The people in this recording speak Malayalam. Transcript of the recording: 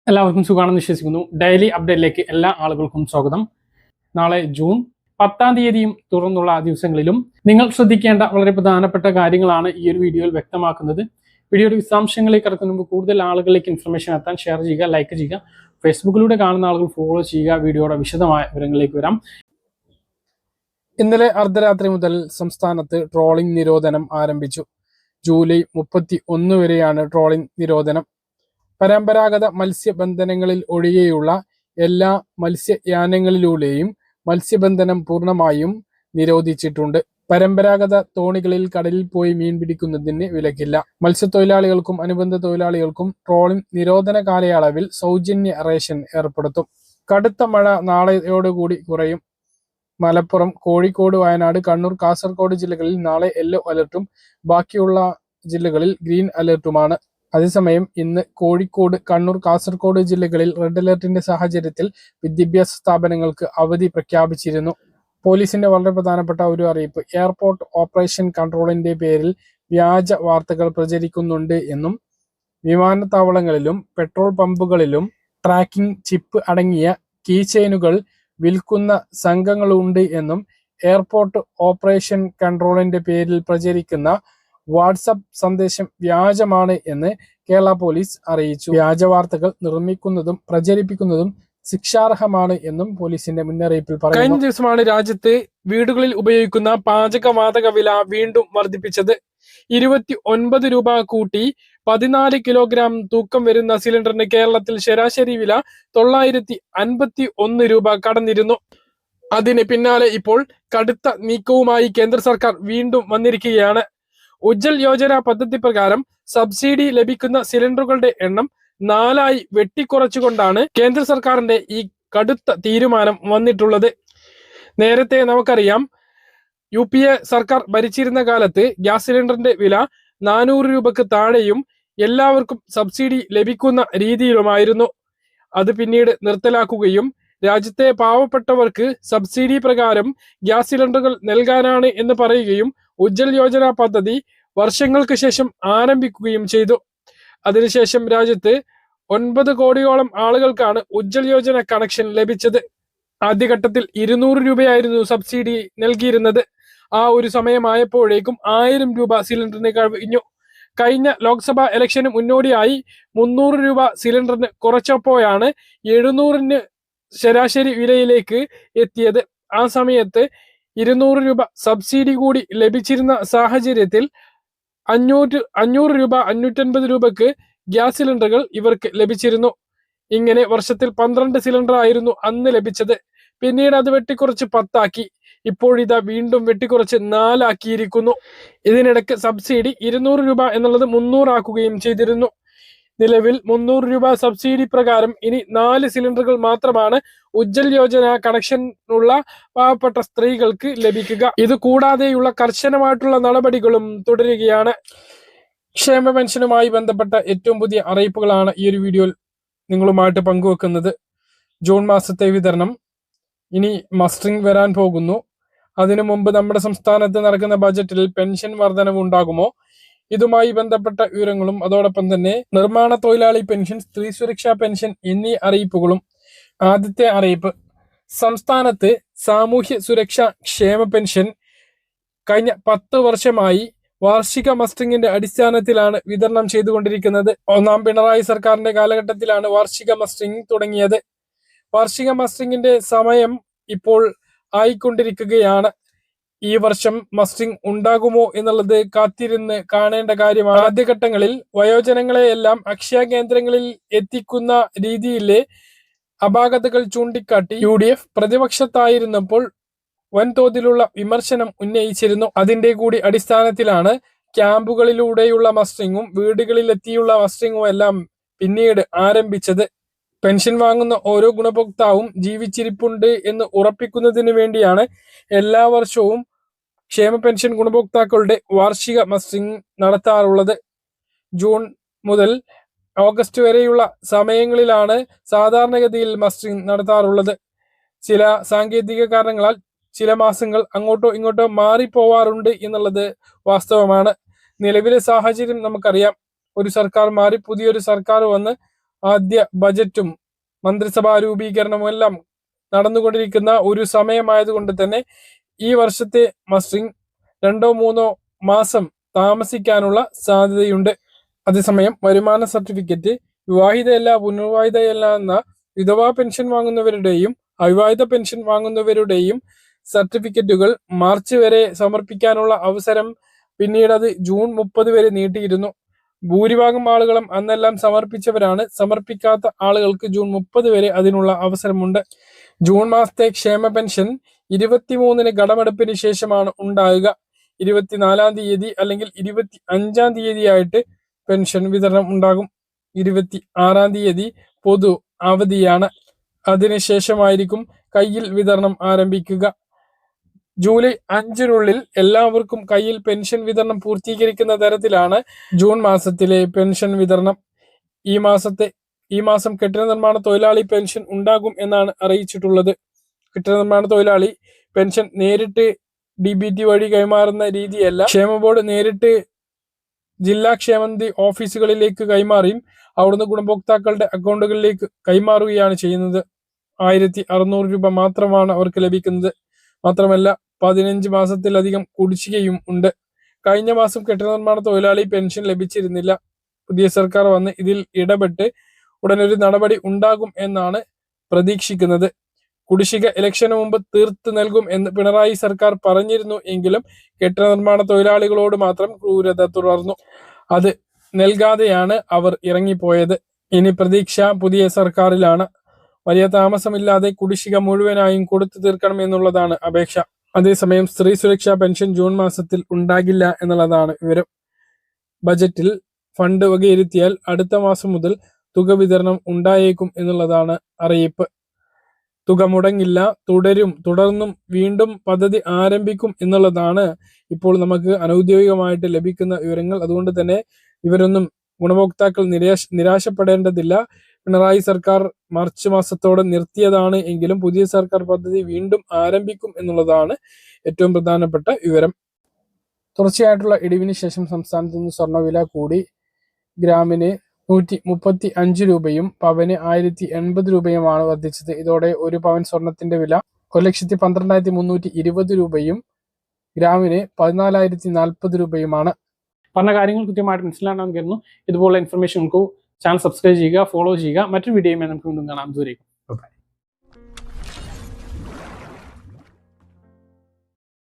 എല്ലാവർക്കും സുഖമാണെന്ന് വിശ്വസിക്കുന്നു. ഡെയിലി അപ്ഡേറ്റിലേക്ക് എല്ലാ ആളുകൾക്കും സ്വാഗതം. നാളെ ജൂൺ 10-ാം തീയതിയും തുറന്നുള്ള ദിവസങ്ങളിലും നിങ്ങൾ ശ്രദ്ധിക്കേണ്ട വളരെ പ്രധാനപ്പെട്ട കാര്യങ്ങളാണ് ഈ ഒരു വീഡിയോയിൽ വ്യക്തമാക്കുന്നത്. വീഡിയോയുടെ വിശദാംശങ്ങളിലേക്ക് കടക്കുന്ന മുമ്പ് കൂടുതൽ ആളുകളിലേക്ക് ഇൻഫർമേഷൻ എത്താൻ ഷെയർ ചെയ്യുക, ലൈക്ക് ചെയ്യുക. ഫേസ്ബുക്കിലൂടെ കാണുന്ന ആളുകൾ ഫോളോ ചെയ്യുക. വീഡിയോയുടെ വിശദമായ വിവരങ്ങളിലേക്ക് വരാം. ഇന്നലെ അർദ്ധരാത്രി മുതൽ സംസ്ഥാനത്ത് ട്രോളിംഗ് നിരോധനം ആരംഭിച്ചു. ജൂലൈ 31 വരെയാണ് ട്രോളിംഗ് നിരോധനം. പരമ്പരാഗത മത്സ്യബന്ധനങ്ങളിൽ ഒഴികെയുള്ള എല്ലാ മത്സ്യയാനങ്ങളിലൂടെയും മത്സ്യബന്ധനം പൂർണ്ണമായും നിരോധിച്ചിട്ടുണ്ട്. പരമ്പരാഗത തോണികളിൽ കടലിൽ പോയി മീൻ പിടിക്കുന്നതിന് വിലക്കില്ല. മത്സ്യത്തൊഴിലാളികൾക്കും അനുബന്ധ തൊഴിലാളികൾക്കും ട്രോളിംഗ് നിരോധന കാലയളവിൽ സൗജന്യ റേഷൻ ഏർപ്പെടുത്തും. കടുത്ത മഴ നാളെയോടുകൂടി കുറയും. മലപ്പുറം, കോഴിക്കോട്, വയനാട്, കണ്ണൂർ, കാസർഗോഡ് ജില്ലകളിൽ നാളെ യെല്ലോ അലർട്ടും ബാക്കിയുള്ള ജില്ലകളിൽ ഗ്രീൻ അലർട്ടുമാണ്. അതേസമയം ഇന്ന് കോഴിക്കോട്, കണ്ണൂർ, കാസർഗോഡ് ജില്ലകളിൽ റെഡ് അലർട്ടിന്റെ സാഹചര്യത്തിൽ വിദ്യാഭ്യാസ സ്ഥാപനങ്ങൾക്ക് അവധി പ്രഖ്യാപിച്ചിരുന്നു. പോലീസിന്റെ വളരെ പ്രധാനപ്പെട്ട ഒരു അറിയിപ്പ്: എയർപോർട്ട് ഓപ്പറേഷൻ കൺട്രോളിന്റെ പേരിൽ വ്യാജ വാർത്തകൾ പ്രചരിക്കുന്നുണ്ട് എന്നും വിമാനത്താവളങ്ങളിലും പെട്രോൾ പമ്പുകളിലും ട്രാക്കിംഗ് ചിപ്പ് അടങ്ങിയ കീ ചെയിനുകൾ വിൽക്കുന്ന സംഘങ്ങളുണ്ട് എന്നും എയർപോർട്ട് ഓപ്പറേഷൻ കൺട്രോളിന്റെ പേരിൽ പ്രചരിക്കുന്ന വാട്സപ്പ് സന്ദേശം വ്യാജമാണ് എന്ന് കേരള പോലീസ് അറിയിച്ചു. വ്യാജ വാർത്തകൾ നിർമ്മിക്കുന്നതും പ്രചരിപ്പിക്കുന്നതും ശിക്ഷാർഹമാണ് എന്നും പോലീസിന്റെ മുന്നറിയിപ്പിൽ പറയുന്നു. കഴിഞ്ഞ ദിവസമാണ് രാജ്യത്ത് വീടുകളിൽ ഉപയോഗിക്കുന്ന പാചകവാതക വില വീണ്ടും വർദ്ധിപ്പിച്ചത്. 29 രൂപ കൂട്ടി 14 കിലോഗ്രാം തൂക്കം വരുന്ന സിലിണ്ടറിന് കേരളത്തിൽ ശരാശരി വില 951 രൂപ കടന്നിരുന്നു. അതിന് പിന്നാലെ ഇപ്പോൾ കടുത്ത നീക്കവുമായി കേന്ദ്ര സർക്കാർ വീണ്ടും വന്നിരിക്കുകയാണ്. ഉജ്ജൽ യോജന പദ്ധതി പ്രകാരം സബ്സിഡി ലഭിക്കുന്ന സിലിണ്ടറുകളുടെ എണ്ണം 4 വെട്ടിക്കുറച്ചുകൊണ്ടാണ് കേന്ദ്ര സർക്കാരിന്റെ ഈ കടുത്ത തീരുമാനം വന്നിട്ടുള്ളത്. നേരത്തെ നമുക്കറിയാം, UPA സർക്കാർ ഭരിച്ചിരുന്ന കാലത്ത് ഗ്യാസ് സിലിണ്ടറിന്റെ വില 400 രൂപക്ക് താഴെയും എല്ലാവർക്കും സബ്സിഡി ലഭിക്കുന്ന രീതിയിലുമായിരുന്നു. അത് പിന്നീട് നിർത്തലാക്കുകയും രാജ്യത്തെ പാവപ്പെട്ടവർക്ക് സബ്സിഡി പ്രകാരം ഗ്യാസ് സിലിണ്ടറുകൾ നൽകാനാണ് എന്ന് പറയുകയും ഉജ്ജൽ യോജന പദ്ധതി വർഷങ്ങൾക്ക് ശേഷം ആരംഭിക്കുകയും ചെയ്തു. അതിനുശേഷം രാജ്യത്ത് 9 കോടിയോളം ആളുകൾക്കാണ് ഉജ്ജൽ യോജന കണക്ഷൻ ലഭിച്ചത്. ആദ്യഘട്ടത്തിൽ 200 രൂപയായിരുന്നു സബ്സിഡി നൽകിയിരുന്നത്. ആ ഒരു സമയമായപ്പോഴേക്കും 1000 രൂപ സിലിണ്ടറിന് കഴിഞ്ഞു. കഴിഞ്ഞ ലോക്സഭാ ഇലക്ഷന് മുന്നോടിയായി 300 രൂപ സിലിണ്ടറിന് കുറച്ചപ്പോഴാണ് 700 ശരാശരി വിലയിലേക്ക് എത്തിയത്. ആ സമയത്ത് 200 രൂപ സബ്സിഡി കൂടി ലഭിച്ചിരുന്ന സാഹചര്യത്തിൽ 500 രൂപ 550 രൂപക്ക് ഗ്യാസ് സിലിണ്ടറുകൾ ഇവർക്ക് ലഭിച്ചിരുന്നു. ഇങ്ങനെ വർഷത്തിൽ 12 സിലിണ്ടർ ആയിരുന്നു അന്ന് ലഭിച്ചത്. പിന്നീട് അത് വെട്ടിക്കുറച്ച് 10 ആക്കി. ഇപ്പോഴിതാ വീണ്ടും വെട്ടിക്കുറച്ച് 4 ആക്കിയിരിക്കുന്നു. ഇതിനിടയ്ക്ക് സബ്സിഡി 200 രൂപ എന്നുള്ളത് 300 ആക്കുകയും ചെയ്തിരുന്നു. നിലവിൽ 300 രൂപ സബ്സിഡി പ്രകാരം ഇനി 4 സിലിണ്ടറുകൾ മാത്രമാണ് ഉജ്ജൽ യോജന കണക്ഷനുള്ള പാവപ്പെട്ട സ്ത്രീകൾക്ക് ലഭിക്കുക. ഇത് കൂടാതെയുള്ള കർശനമായിട്ടുള്ള നടപടികളും തുടരുകയാണ്. ക്ഷേമ പെൻഷനുമായി ബന്ധപ്പെട്ട ഏറ്റവും പുതിയ അറിയിപ്പുകളാണ് ഈ ഒരു വീഡിയോയിൽ നിങ്ങളുമായിട്ട് പങ്കുവെക്കുന്നത്. ജൂൺ മാസത്തെ വിതരണം ഇനി മസ്റ്ററിംഗ് വരാൻ പോകുന്നു. അതിനു മുമ്പ് നമ്മുടെ സംസ്ഥാനത്ത് നടക്കുന്ന ബജറ്റിൽ പെൻഷൻ വർധനവ് ഉണ്ടാകുമോ? ഇതുമായി ബന്ധപ്പെട്ട വിവരങ്ങളും അതോടൊപ്പം തന്നെ നിർമ്മാണ തൊഴിലാളി പെൻഷൻ, സ്ത്രീ സുരക്ഷാ പെൻഷൻ എന്നീ അറിയിപ്പുകളും. ആദ്യത്തെ അറിയിപ്പ്: സംസ്ഥാനത്ത് സാമൂഹ്യ സുരക്ഷാ ക്ഷേമ പെൻഷൻ കഴിഞ്ഞ 10 വർഷമായി വാർഷിക മസ്റ്ററിംഗിന്റെ അടിസ്ഥാനത്തിലാണ് വിതരണം ചെയ്തുകൊണ്ടിരിക്കുന്നത്. ഒന്നാം പിണറായി സർക്കാരിന്റെ കാലഘട്ടത്തിലാണ് വാർഷിക മസ്റ്ററിംഗ് തുടങ്ങിയത്. വാർഷിക മസ്റ്ററിംഗിന്റെ സമയം ഇപ്പോൾ ആയിക്കൊണ്ടിരിക്കുകയാണ്. ഈ വർഷം മസ്റ്ററിംഗ് ഉണ്ടാകുമോ എന്നുള്ളത് കാത്തിരുന്ന് കാണേണ്ട കാര്യമാണ്. ആദ്യഘട്ടങ്ങളിൽ വയോജനങ്ങളെയെല്ലാം അക്ഷയ കേന്ദ്രങ്ങളിൽ എത്തിക്കുന്ന രീതിയിലെ അപാകതകൾ ചൂണ്ടിക്കാട്ടി UDF പ്രതിപക്ഷത്തായിരുന്നപ്പോൾ വൻതോതിലുള്ള വിമർശനം ഉന്നയിച്ചിരുന്നു. അതിന്റെ കൂടി അടിസ്ഥാനത്തിലാണ് ക്യാമ്പുകളിലൂടെയുള്ള മസ്റ്ററിങ്ങും വീടുകളിലെത്തിയുള്ള മസ്റ്ററിങ്ങും എല്ലാം പിന്നീട് ആരംഭിച്ചത്. പെൻഷൻ വാങ്ങുന്ന ഓരോ ഗുണഭോക്താവും ജീവിച്ചിരിപ്പുണ്ട് എന്ന് ഉറപ്പിക്കുന്നതിന് വേണ്ടിയാണ് എല്ലാ വർഷവും ക്ഷേമ പെൻഷൻ ഗുണഭോക്താക്കളുടെ വാർഷിക മസ്റ്ററിംഗ് നടത്താറുള്ളത്. ജൂൺ മുതൽ ഓഗസ്റ്റ് വരെയുള്ള സമയങ്ങളിലാണ് സാധാരണഗതിയിൽ മസ്റ്ററിംഗ് നടത്താറുള്ളത്. ചില സാങ്കേതിക കാരണങ്ങളാൽ ചില മാസങ്ങൾ അങ്ങോട്ടോ ഇങ്ങോട്ടോ മാറിപ്പോവാറുണ്ട് എന്നുള്ളത് വാസ്തവമാണ്. നിലവിലെ സാഹചര്യം നമുക്കറിയാം. ഒരു സർക്കാർ മാറി പുതിയൊരു സർക്കാർ വന്ന് ആദ്യ ബജറ്റും മന്ത്രിസഭാ രൂപീകരണവും എല്ലാം നടന്നുകൊണ്ടിരിക്കുന്ന ഒരു സമയമായതുകൊണ്ട് തന്നെ ഈ വർഷത്തെ മസ്റ്ററിംഗ് 2-3 മാസം താമസിക്കാനുള്ള സാധ്യതയുണ്ട്. അതേസമയം വരുമാന സർട്ടിഫിക്കറ്റ് വിവാഹിതയല്ല, പുനർവിവാഹിതയല്ല എന്ന വിധവാ പെൻഷൻ വാങ്ങുന്നവരുടെയും അവിവാഹിത പെൻഷൻ വാങ്ങുന്നവരുടെയും സർട്ടിഫിക്കറ്റുകൾ മാർച്ച് വരെ സമർപ്പിക്കാനുള്ള അവസരം പിന്നീട് അത് ജൂൺ 30 വരെ നീട്ടിയിരുന്നു. ഭൂരിഭാഗം ആളുകളും അന്നെല്ലാം സമർപ്പിച്ചവരാണ്. സമർപ്പിക്കാത്ത ആളുകൾക്ക് ജൂൺ 30 വരെ അതിനുള്ള അവസരമുണ്ട്. ജൂൺ മാസത്തെ ക്ഷേമ പെൻഷൻ 23-ന് കടമെടുപ്പിന് ശേഷമാണ് ഉണ്ടാകുക. 24-ാം തീയതി അല്ലെങ്കിൽ 25-ാം തീയതിയായിട്ട് പെൻഷൻ വിതരണം ഉണ്ടാകും. 26-ാം തീയതി പൊതു അവധിയാണ്. അതിനുശേഷമായിരിക്കും കയ്യിൽ വിതരണം ആരംഭിക്കുക. ജൂലൈ 5-നുള്ളിൽ എല്ലാവർക്കും കയ്യിൽ പെൻഷൻ വിതരണം പൂർത്തീകരിക്കുന്ന തരത്തിലാണ് ജൂൺ മാസത്തിലെ പെൻഷൻ വിതരണം. ഈ മാസം കെട്ടിട നിർമ്മാണ തൊഴിലാളി പെൻഷൻ ഉണ്ടാകും എന്നാണ് അറിയിച്ചിട്ടുള്ളത്. കെട്ടിട നിർമ്മാണ തൊഴിലാളി പെൻഷൻ നേരിട്ട് DBT വഴി കൈമാറുന്ന രീതിയല്ല. ക്ഷേമ ബോർഡ് നേരിട്ട് ജില്ലാ ക്ഷേമനിധി ഓഫീസുകളിലേക്ക് കൈമാറിയും അവിടുന്ന് ഗുണഭോക്താക്കളുടെ അക്കൗണ്ടുകളിലേക്ക് കൈമാറുകയാണ് ചെയ്യുന്നത്. 1600 രൂപ മാത്രമാണ് അവർക്ക് ലഭിക്കുന്നത്. മാത്രമല്ല 15 മാസത്തിലധികം കുടിശ്ശികയും ഉണ്ട്. കഴിഞ്ഞ മാസം കെട്ടിട നിർമ്മാണ തൊഴിലാളി പെൻഷൻ ലഭിച്ചിരുന്നില്ല. പുതിയ സർക്കാർ വന്ന് ഇതിൽ ഇടപെട്ട് ഉടനൊരു നടപടി ഉണ്ടാകും എന്നാണ് പ്രതീക്ഷിക്കുന്നത്. കുടിശ്ശിക ഇലക്ഷന് മുമ്പ് തീർത്ത് നൽകും എന്ന് പിണറായി സർക്കാർ പറഞ്ഞിരുന്നു എങ്കിലും കെട്ടിട നിർമ്മാണ തൊഴിലാളികളോട് മാത്രം ക്രൂരത തുടർന്നു. അത് നൽകാതെയാണ് അവർ ഇറങ്ങിപ്പോയത്. ഇനി പ്രതീക്ഷ പുതിയ സർക്കാരിലാണ്. വലിയ താമസമില്ലാതെ കുടിശ്ശിക മുഴുവനായും കൊടുത്തു തീർക്കണം എന്നുള്ളതാണ് അപേക്ഷ. അതേസമയം സ്ത്രീ സുരക്ഷാ പെൻഷൻ ജൂൺ മാസത്തിൽ ഉണ്ടാകില്ല എന്നുള്ളതാണ് വിവരം. ബജറ്റിൽ ഫണ്ട് വകയിരുത്തിയാൽ അടുത്ത മാസം മുതൽ തുക വിതരണം ഉണ്ടായേക്കും എന്നുള്ളതാണ് അറിയിപ്പ്. തുക മുടങ്ങില്ല, തുടർന്നും വീണ്ടും പദ്ധതി ആരംഭിക്കും എന്നുള്ളതാണ് ഇപ്പോൾ നമുക്ക് അനൗദ്യോഗികമായിട്ട് ലഭിക്കുന്ന വിവരങ്ങൾ. അതുകൊണ്ട് തന്നെ ഇവരൊന്നും ഗുണഭോക്താക്കൾ നിരാശപ്പെടേണ്ടതില്ല. പിണറായി സർക്കാർ മാർച്ച് മാസത്തോടെ നിർത്തിയതാണ് എങ്കിലും പുതിയ സർക്കാർ പദ്ധതി വീണ്ടും ആരംഭിക്കും എന്നുള്ളതാണ് ഏറ്റവും പ്രധാനപ്പെട്ട വിവരം. തുടർച്ചയായിട്ടുള്ള ഇടിവിന് ശേഷം സംസ്ഥാനത്ത് നിന്ന് സ്വർണ്ണവില കൂടി. ഗ്രാമിന് 135 രൂപയും പവന് 1080 രൂപയുമാണ് വർദ്ധിച്ചത്. ഇതോടെ ഒരു പവൻ സ്വർണത്തിന്റെ വില 1,12,320 രൂപയും ഗ്രാമിന് 14,040 രൂപയുമാണ്. പറഞ്ഞ കാര്യങ്ങൾ കൃത്യമായിട്ട് മനസ്സിലാണെന്ന് കരുതുന്നു. ഇതുപോലുള്ള ഇൻഫർമേഷൻ നമുക്ക് ചാനൽ സബ്സ്ക്രൈബ് ചെയ്യുക, ഫോളോ ചെയ്യുക. മറ്റൊരു വീഡിയോയുമായി നമുക്ക് വീണ്ടും കാണാം. ദൂരേക്കും.